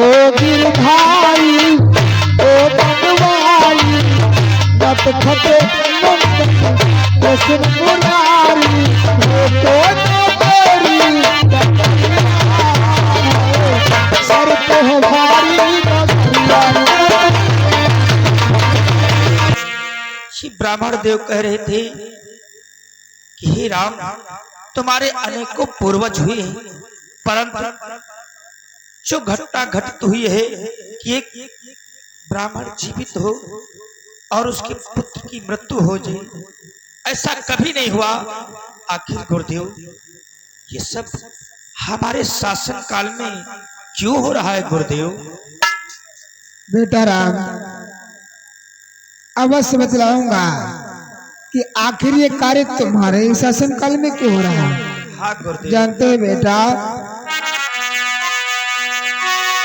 ओ गिरधारी ओ बनवारी नत खटे कृष्ण मुरारी हो तेरी सर पे भारी श्री ब्राह्मण देव कह रहे थे कि हे राम, तुम्हारे अनेकों पूर्वज हुए हैं, परंतु जो घटना घटित हुई है कि एक ब्राह्मण जीवित हो और उसके पुत्र की मृत्यु हो जाए, ऐसा कभी नहीं हुआ। आखिर गुरुदेव, ये सब हमारे शासन काल में क्यों हो रहा है गुरुदेव? बेटा राम, अवश्य बतलाऊंगा कि आखिर ये कार्य तुम्हारे शासन काल में क्यों हो रहा है। हाँ गुरुदेव। जानते हो बेटा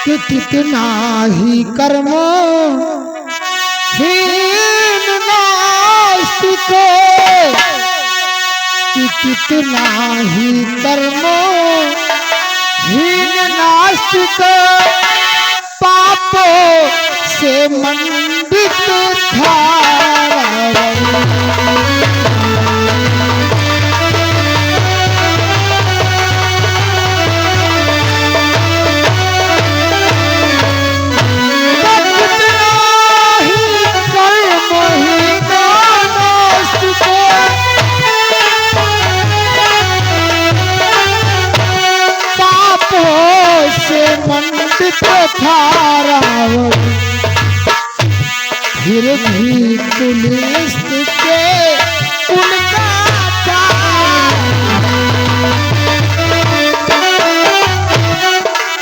कि कितना ही कर्म हीन नास्तिक, कि कितना ही कर्म हीन नास्तिक पापों से मंडित था। फिर भी पुलिस के उनका था,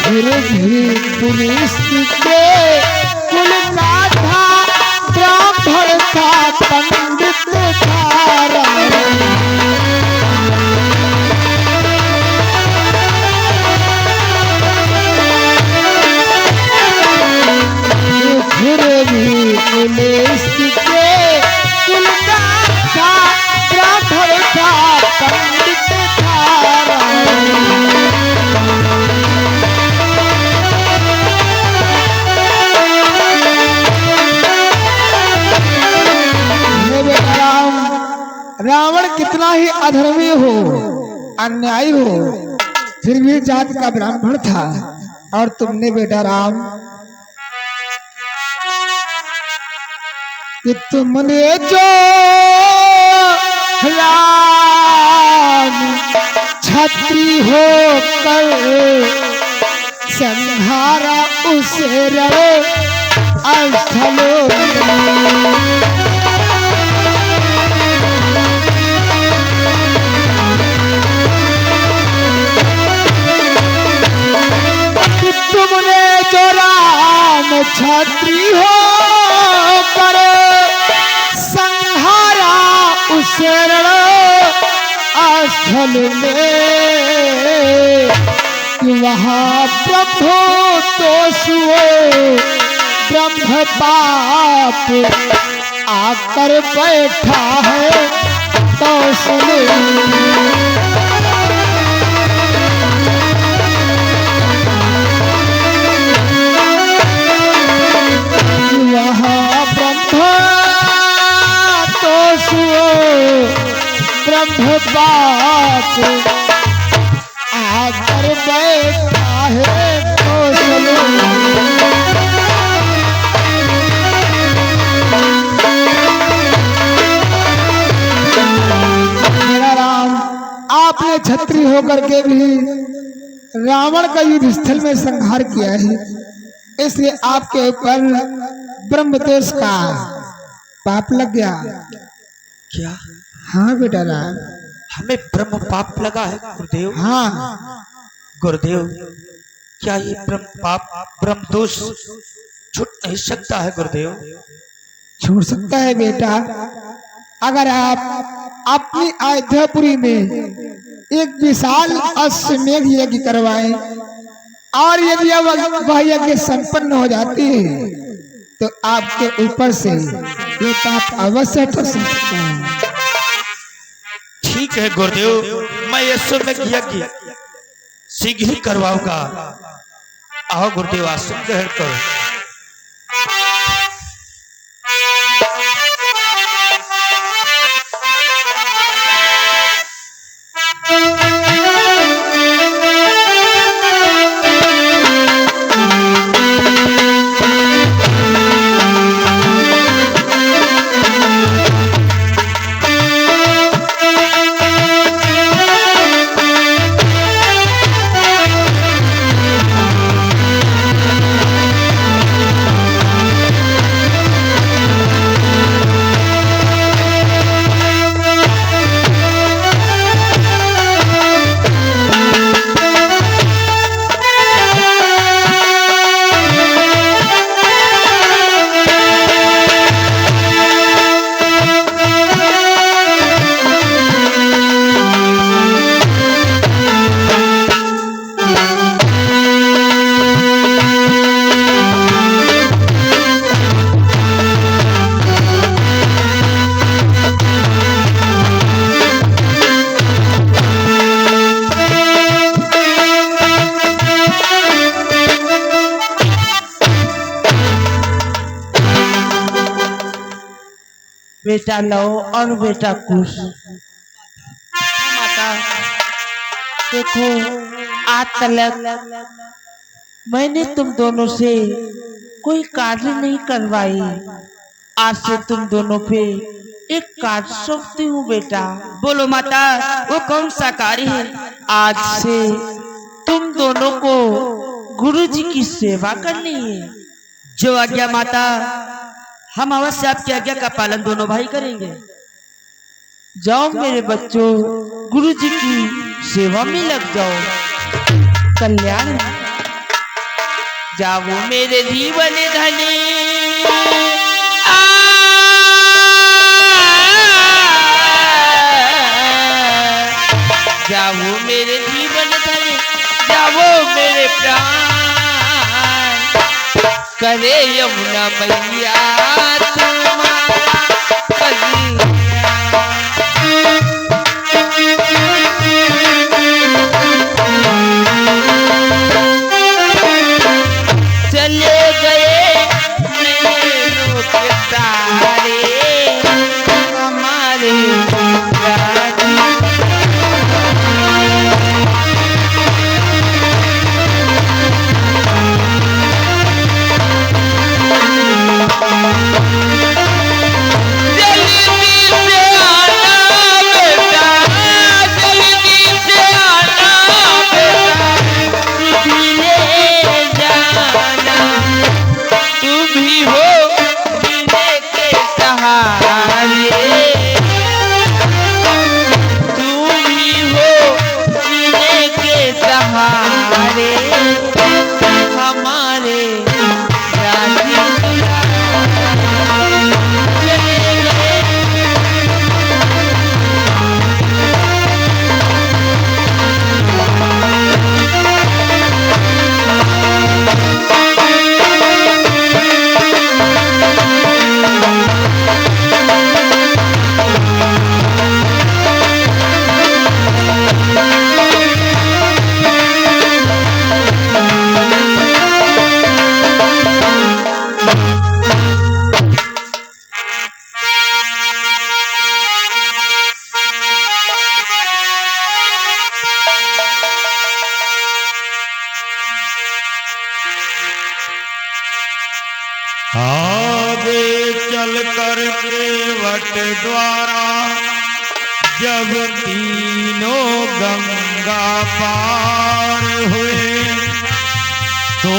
फिर भी पुलिस के उनका था, ब्राह्मण था पंडित था। फिर भी पुलिस के कुल का था, ब्राह्मण था पंडित था। रावण कितना ही अधर्मी हो, अन्यायी हो, फिर भी जात का ब्राह्मण था। और तुमने बेटा राम कि तुमने जो राम छत्री होकर संहारा उसे रे स्थलों कि तुमने जो राम छत्री होकर संहारा उस स्थल में, कि वहाँ प्रभु तो सुओ ब्रह्म पाप आकर बैठा है तो सुने। वहाँ ब्रह्म तो सुओ ब्रह्म बाप आकर बैठा है तो सुनो। मेरा राम, आपने छत्री होकर के भी रावण का युद्ध स्थल में संहार किया है, इसलिए आपके ऊपर ब्रह्मदेश का पाप लग गया। क्या? हाँ बेटा राम, हमें ब्रह्म पाप लगा है गुरुदेव? हाँ गुरुदेव, क्या ये ब्रह्म पाप, ब्रह्म दोष छूट नहीं सकता है गुरुदेव? छूट सकता है बेटा, अगर आप अपनी अयोध्यापुरी में एक विशाल अश्वमेध यज्ञ करवाएं और यदि वह यज्ञ संपन्न हो जाती है तो आपके ऊपर से ये पाप अवश्य हट सकता है। ठीक है गुरुदेव, मैं ये अश्वमेध यज्ञ शीघ्र ही करवाऊंगा आओ गुरुदेव आसन ग्रहण करो। बेटा लो और बेटा कुश। माता देखो, आज तक मैंने तुम दोनों से कोई कार्य नहीं करवाई। आज से तुम दोनों पे एक कार्य सौंपती हूँ बेटा। बोलो माता, वो कौन सा कार्य है? आज से तुम दोनों को गुरुजी की सेवा करनी है। जो आज्ञा माता, हम अवश्य आपकी आज्ञा का पालन दोनों भाई करेंगे। जाओ मेरे बच्चों, गुरुजी की सेवा में लग जाओ। कल्याण जाओ मेरे जीवन धनी। जाओ मेरे जीवन धनी, जाओ मेरे प्राण। करे यमुना मैया तुम्हारा कल्याण। चले गए नैनों के तारे हमारे रानी। आगे चल कर केवट द्वारा जब तीनों गंगा पार हुए तो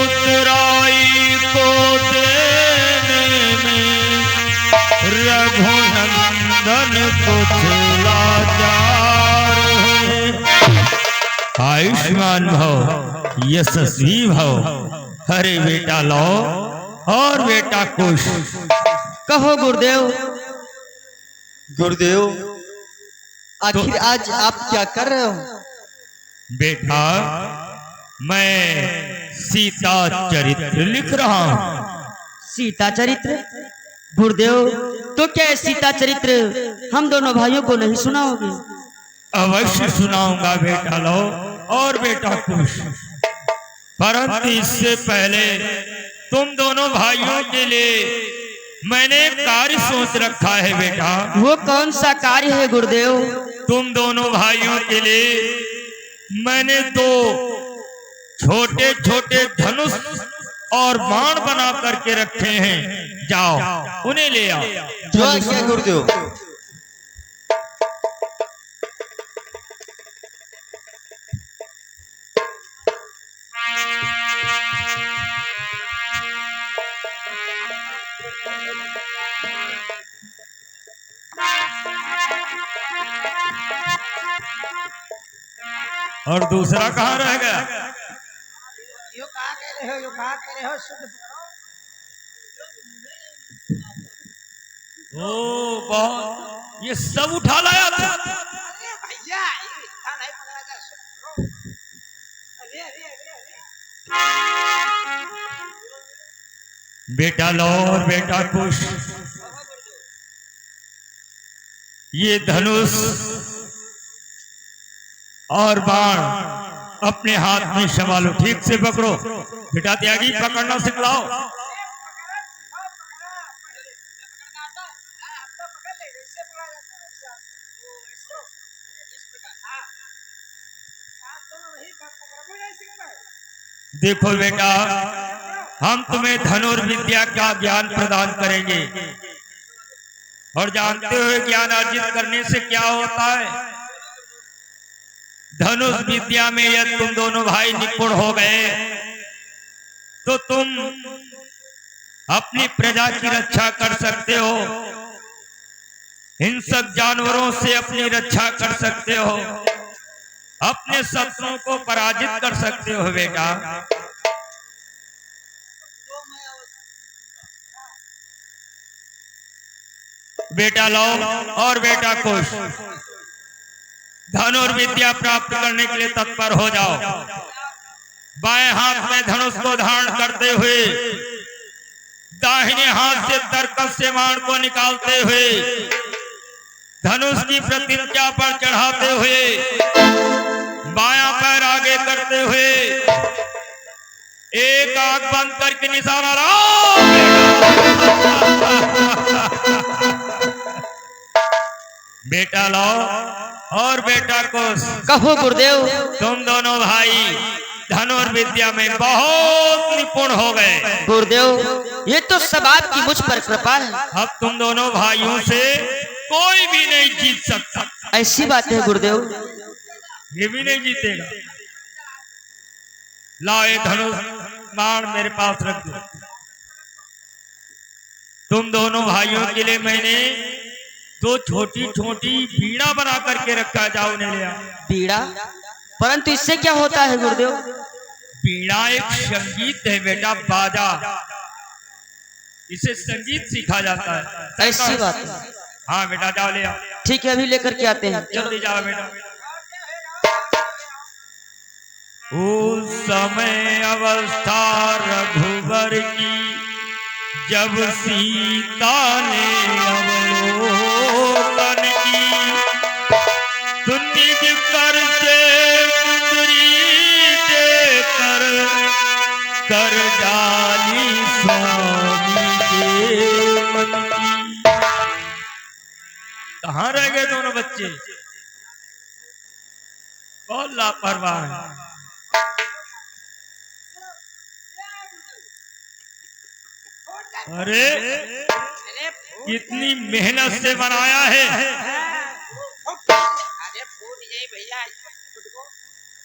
उतराई को देने में रघुनंदन कुछ लाचार हुए। आयुष्मान भव, यशस्वी भव। अरे बेटा लो और बेटा कुश। कहो गुरुदेव। गुरुदेव, आखिर आज आप क्या कर रहे हो? बेटा, मैं सीता चरित्र लिख रहा हूँ। सीता चरित्र? गुरुदेव, तो क्या है सीता चरित्र हम दोनों भाइयों को नहीं सुनाओगे? अवश्य सुनाऊंगा बेटा लो और बेटा कुश। परंतु इससे पहले तुम दोनों भाइयों के लिए मैंने एक कार्य सोच रखा है बेटा। वो कौन सा कार्य है गुरुदेव? तुम दोनों भाइयों के लिए मैंने दो छोटे छोटे धनुष और बाण बना करके रखे हैं, जाओ उन्हें ले आओ। जो आज्ञा गुरुदेव। और दूसरा कहाँ रह गया? यो कहा कह रहे हो, यो कहा कह रहे हो, शुद्ध ओ बहुत, ये सब उठा लाया था। अरे भैया ये इतना नहीं पकड़ा जा, शुद्ध करो। अरे अरे अरे अरे बेटा लो और बेटा कुश, ये धनुष और बाण अपने हाथ में संभालो, ठीक से पकड़ो। बेटा त्यागी पकड़ना सिखलाओ। देखो बेटा, हम तुम्हें धनुर्विद्या का ज्ञान प्रदान करेंगे और जानते हो ज्ञान अर्जित करने से क्या होता है। धनुष विद्या में यदि तुम दोनों भाई निपुण हो गए तो तुम अपनी प्रजा की रक्षा कर सकते हो, हिंसक जानवरों से अपनी रक्षा कर सकते हो, अपने शत्रुओं को पराजित कर सकते हो। बेटा बेटा लो और बेटा कुश, धनुर्विद्या प्राप्त करने के लिए तत्पर हो जाओ। बाएं हाथ में धनुष को धारण करते हुए दाहिने हाथ से तरकस से बाण को निकालते हुए धनुष की प्रतिज्ञा पर चढ़ाते हुए बायां पैर आगे करते हुए एक आंख बंद करके निशाना लगाओ। बेटा लो और बेटा कुश, कहो गुरुदेव। तुम दोनों भाई धनुर्विद्या में बहुत निपुण हो गए। गुरुदेव ये तो सब आपकी मुझ पर कृपा है। अब तुम दोनों भाइयों से कोई भी नहीं जीत सकता। ऐसी बात है गुरुदेव। ये भी नहीं जीतेगा। लाओ ये धनुष बाण मेरे पास रख दो। तुम दोनों भाइयों के लिए मैंने दो छोटी छोटी बीड़ा बना करके रखा, जाओ उन्हें ले आओ। बीड़ा? परंतु इससे क्या होता है गुरुदेव? बीड़ा एक संगीत है बेटा, बाजा, इसे संगीत सीखा जाता है। ऐसी बात है। हाँ बेटा जाओ ले आओ। ठीक है, अभी लेकर के आते हैं। जल्दी जाओ बेटा। उस समय अवस्था रघुवर की जब सीता ने अवलोकन की, तो निज कर से कुंदरी देकर कर डाली स्वामी के मन की। कहाँ रह गए दोनों बच्चे? बहुत लापरवाह है। अरे इतनी मेहनत से बनाया है।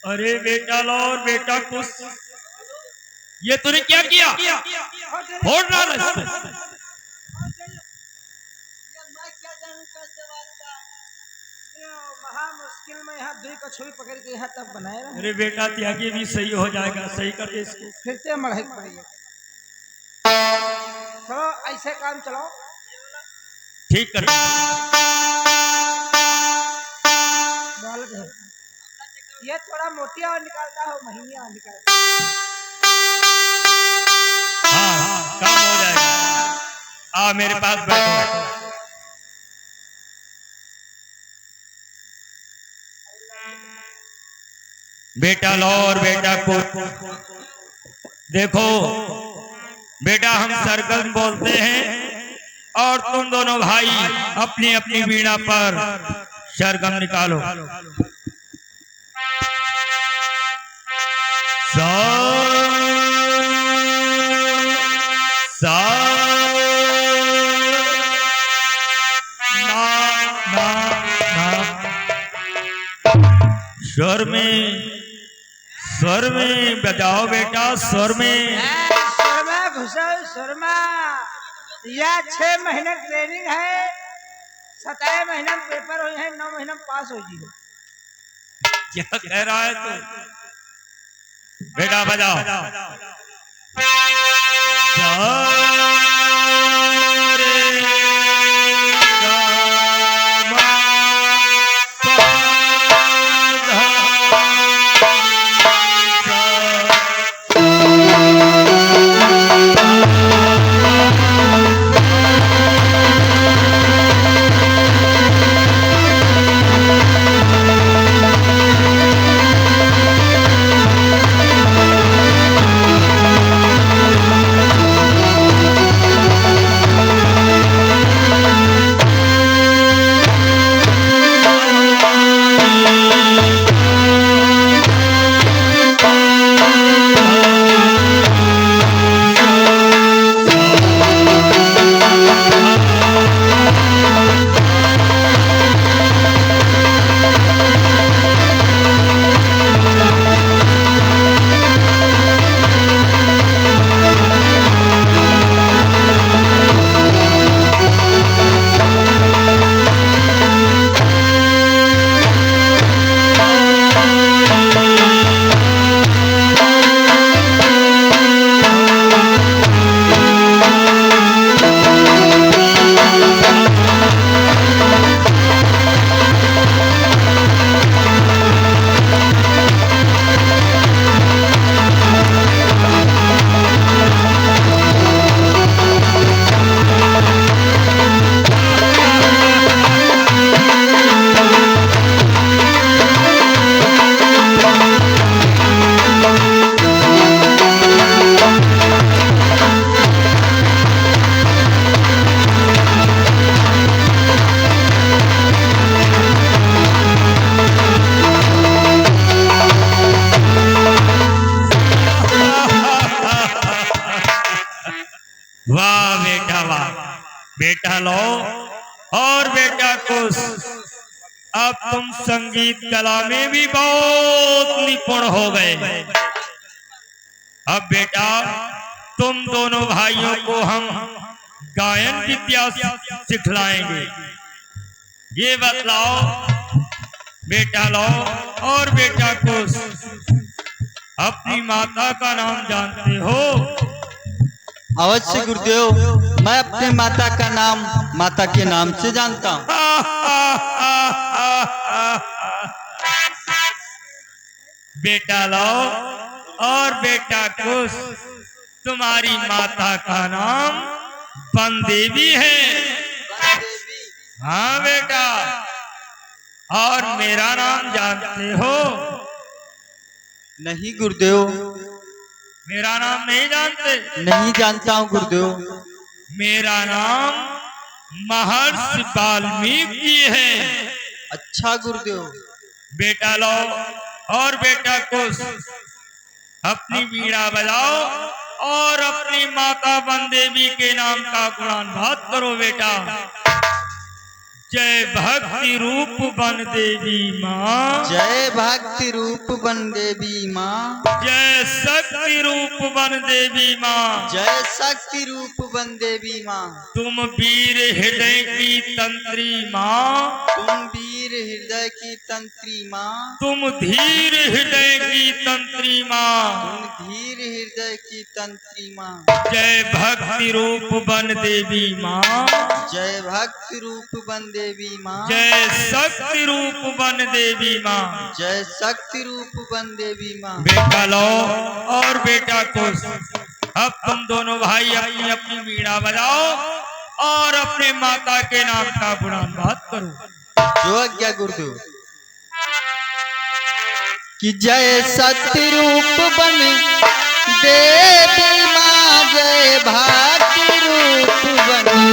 अरे बेटा लो और बेटा कुछ, ये तूने क्या किया? फोड़ डाला इस पे। महा मुश्किल में यहाँ दुई कछुई पकड़ के यहाँ तक बनाए रहे। अरे बेटा त्यागी भी सही हो जाएगा, सही कर दे इसको। फिर से मढ़ाई पड़ी। चलो ऐसे काम चलाओ, ठीक कर। ये थोड़ा मोटिया और निकालता हो, महीनिया और निकालता। हाँ काम हो जाएगा। आ मेरे पास बैठो। बेटा लो और बेटा को देखो बेटा, हम सरगम बोलते हैं और तुम दोनों भाई अपनी अपनी वीणा पर सरगम निकालो। सा सा ना ना स्वर में बजाओ बेटा, स्वर में। शर्मा घुसाओ शर्मा। यह 6 महीने ट्रेनिंग है, 17 महीना में पेपर हो है, 9 महीना में पास हो जी। क्या कह रहा है तू? बेटा बजाओ। वाह बेटा वाह। बेटा लो और बेटा खुश, अब तुम संगीत कला में भी बहुत निपुण हो गए। अब बेटा तुम दोनों भाइयों को हम गायन विद्या सिखलाएंगे। ये बतलाओ बेटा लो और बेटा खुश, अपनी माता का नाम जानते हो? अवश्य गुरुदेव, मैं अपने माता का नाम माता के नाम से जानता हूँ। बेटा लो और बेटा खुश, तुम्हारी माता का नाम बनदेवी है। हाँ बेटा, और मेरा नाम जानते हो? नहीं गुरुदेव, मेरा नाम नहीं जानते? नहीं जानता हूँ गुरुदेव। मेरा नाम महर्षि वाल्मीकि है। अच्छा गुरुदेव। बेटा लो और बेटा खुश, अपनी वीणा बजाओ और अपनी माता बनदेवी के नाम का गुणानुवाद करो बेटा। जय भक्ति रूप बन देवी माँ, जय भक्ति रूप बन देवी माँ, जय शक्ति रूप बन देवी माँ, जय शक्ति रूप बन देवी माँ। तुम वीर हृदय की तंत्री माँ, तुम वीर हृदय की तंत्री माँ, तुम धीर हृदय की तंत्री माँ, तुम धीर हृदय की तंत्री माँ। जय भक्ति रूप बन देवी माँ, जय भक्ति रूप बन देवी माँ, जय शक्ति रूप बन देवी माँ, जय शक्ति रूप बन देवी माँ। बेटा लो और बेटा खुश, अब तुम दोनों भाई अपनी अपनी वीणा बजाओ और अपने माता के नाम का गुणानुवाद करो। जो आज्ञा गुरुदेव। कि जय सत्य रूप बन देवी माँ जय भाग्य रूप बनी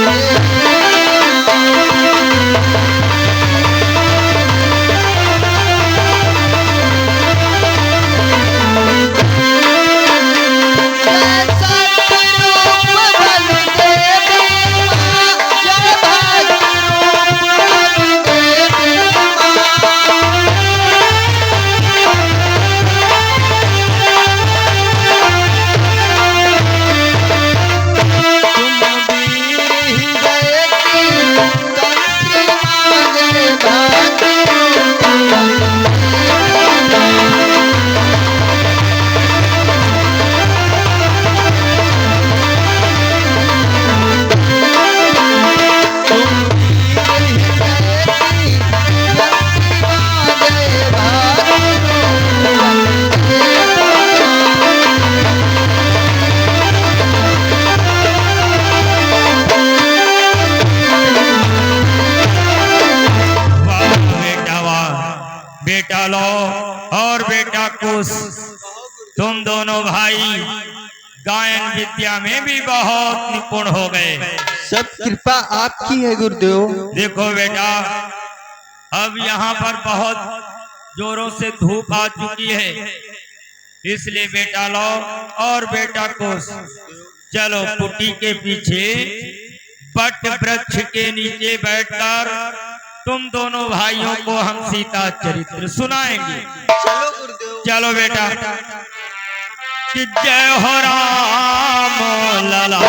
बेटा लो और बेटा कुश, तुम दोनों भाई गायन विद्या में भी बहुत निपुण हो गए। सब कृपा आपकी है गुरुदेव। देखो बेटा, अब यहाँ पर बहुत जोरों से धूप आ चुकी है, इसलिए बेटा लो और बेटा कुश चलो कुटी के पीछे बट वृक्ष के नीचे बैठकर तुम दोनों भाइयों को हम सीता चरित्र सुनाएंगे। चलो गुरुदेव। चलो बेटा। कि जय हो राम लला